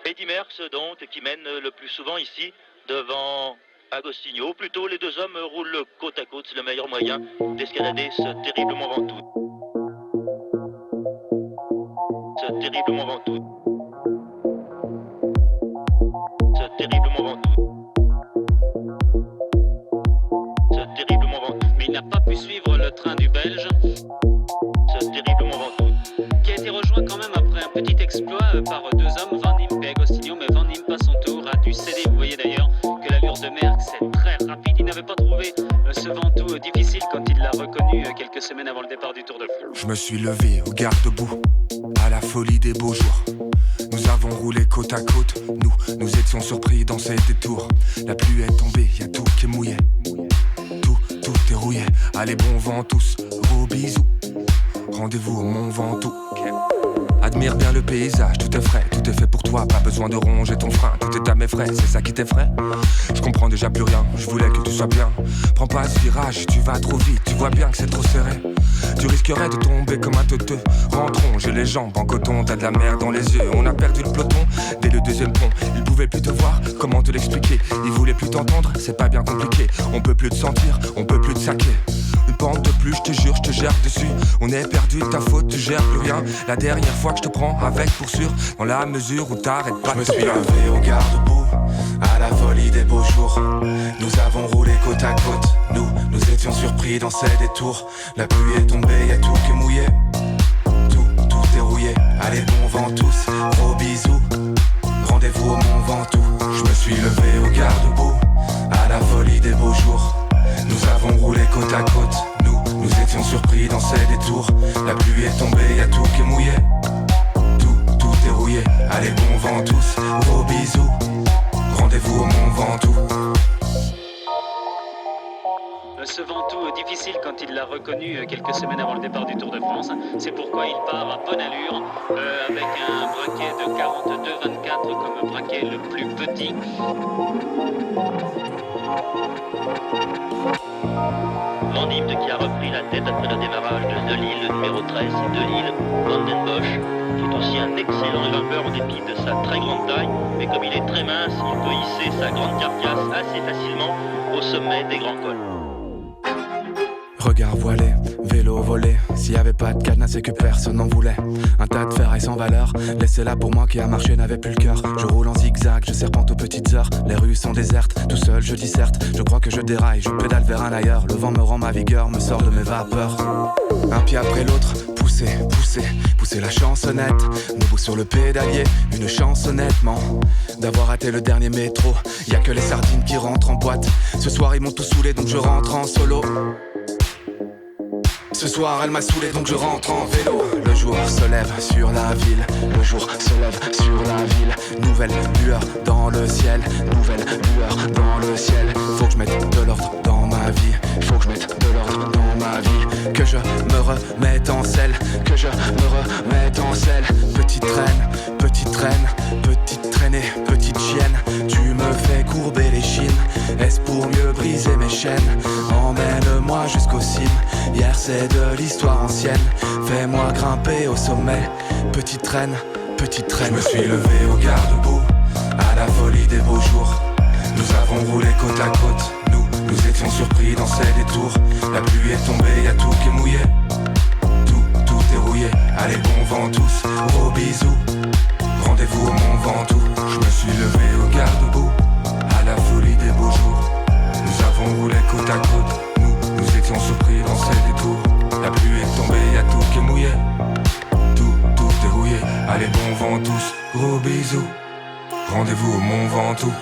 Eddy Merckx donc qui mène le plus souvent ici devant Agostinho. Ou plutôt les deux hommes roulent côte à côte, c'est le meilleur moyen d'escalader ce terrible Mont Ventoux. Ce terrible Mont Ventoux. Ce terrible Mont Ventoux. Ce terrible Mont Ventoux. Mais il n'a pas pu suivre le train du Belge. Ce terrible Mont Ventoux. Qui a été rejoint quand même après un petit exploit par deux hommes, Van Impe et Agostinho, mais Van Impe à son tour a dû céder. Vous voyez d'ailleurs que l'allure de Merckx est très rapide. Il n'avait pas trouvé ce Ventoux difficile quand il l'a reconnu quelques semaines avant le départ du Tour de France. Je me suis levé au garde-boue, à la folie des beaux jours. Nous avons roulé côte à côte, nous étions surpris dans ces détours. La pluie est tombée, y a tout qui est mouillé. Tout est rouillé, allez bon vent tous, gros bisous. Rendez-vous au Mont Ventoux. Admire bien le paysage, tout est frais, tout est fait pour toi. Pas besoin de ronger ton frein, tout est à mes frais. C'est ça qui t'effraie? Je comprends déjà plus rien, je voulais que tu sois bien. Prends pas ce virage, tu vas trop vite, tu vois bien que c'est trop serré. Tu risquerais de tomber comme un teuteux. Rentrons, j'ai les jambes en coton, t'as de la merde dans les yeux. On a perdu le peloton dès le deuxième pont. Ils pouvaient plus te voir, comment te l'expliquer? Ils voulaient plus t'entendre, c'est pas bien compliqué. On peut plus te sentir, on peut plus te saquer. Une pente de plus, je te jure, je te gère dessus. On est perdu de ta faute, tu gères plus rien. La dernière fois que je te prends avec pour sûr, dans la mesure où t'arrêtes pas de te plaindre. Je me suis levé au garde-boue, à la folie des beaux jours. Nous avons roulé côte à côte, nous étions surpris dans ces détours. La pluie est tombée, y'a tout qui est mouillé. Tout est rouillé, allez bon vent tous, gros bisous. Rendez-vous au Mont Ventoux. Je me suis levé au garde-boue, à la folie des beaux jours. Nous avons roulé côte à côte, nous étions surpris dans ces détours. La pluie est tombée, y'a tout qui est mouillé. Tout est rouillé, allez bon vent tous, gros bisous. Rendez-vous au Mont Ventoux. Ce Ventoux difficile quand il l'a reconnu quelques semaines avant le départ du Tour de France. C'est pourquoi il part à bonne allure avec un braquet de 42-24 comme braquet le plus petit. Van Impe qui a repris la tête après le démarrage de Lille, le numéro 13, et de Lille, Van den Bosch, qui est aussi un excellent grimpeur en dépit de sa très grande taille, mais comme il est très mince, il peut hisser sa grande carcasse assez facilement au sommet des grands cols. Regard voilé, vélo volé. S'il y avait pas de cadenas, c'est que personne n'en voulait. Un tas de ferrailles sans valeur, laissez-la pour moi qui a marché, n'avait plus le cœur. Je roule en zigzag, je serpente aux petites heures. Les rues sont désertes, tout seul je disserte. Je crois que je déraille, je pédale vers un ailleurs. Le vent me rend ma vigueur, me sort de mes vapeurs. Un pied après l'autre, pousser la chansonnette. Debout sur le pédalier, une chance honnêtement d'avoir raté le dernier métro. Y'a que les sardines qui rentrent en boîte. Ce soir ils m'ont tous saoulé donc je rentre en solo. Ce soir elle m'a saoulé donc je rentre en vélo. Le jour se lève sur la ville, le jour se lève sur la ville. Nouvelle lueur dans le ciel, nouvelle lueur dans le ciel. Faut que je mette de l'ordre dans ma vie, faut que je mette de l'ordre dans ma vie. Que je me remette en selle, que je me remette en selle. Petite traîne, petite traînée, petite chienne. Tu me fais courber les chines, est-ce pour mieux briser mes chaînes? Emmène-moi jusqu'au cime, hier c'est de l'histoire ancienne. Fais-moi grimper au sommet, petite traîne. Je me suis levé au garde-boue, à la folie des beaux jours. Nous avons roulé côte à côte, nous étions surpris dans ces détours. La pluie est tombée, y'a tout qui est mouillé. Tout est rouillé, allez bon vent tous, gros bisous. Rendez-vous au Mont Ventoux. Je me suis levé au garde-boue, à la folie des beaux jours. Nous avons roulé côte à côte, nous étions surpris dans ces détours. La pluie est tombée, y'a tout qui est mouillé. Tout est rouillé, allez bon vent tous, gros bisous. Rendez-vous au Mont Ventoux.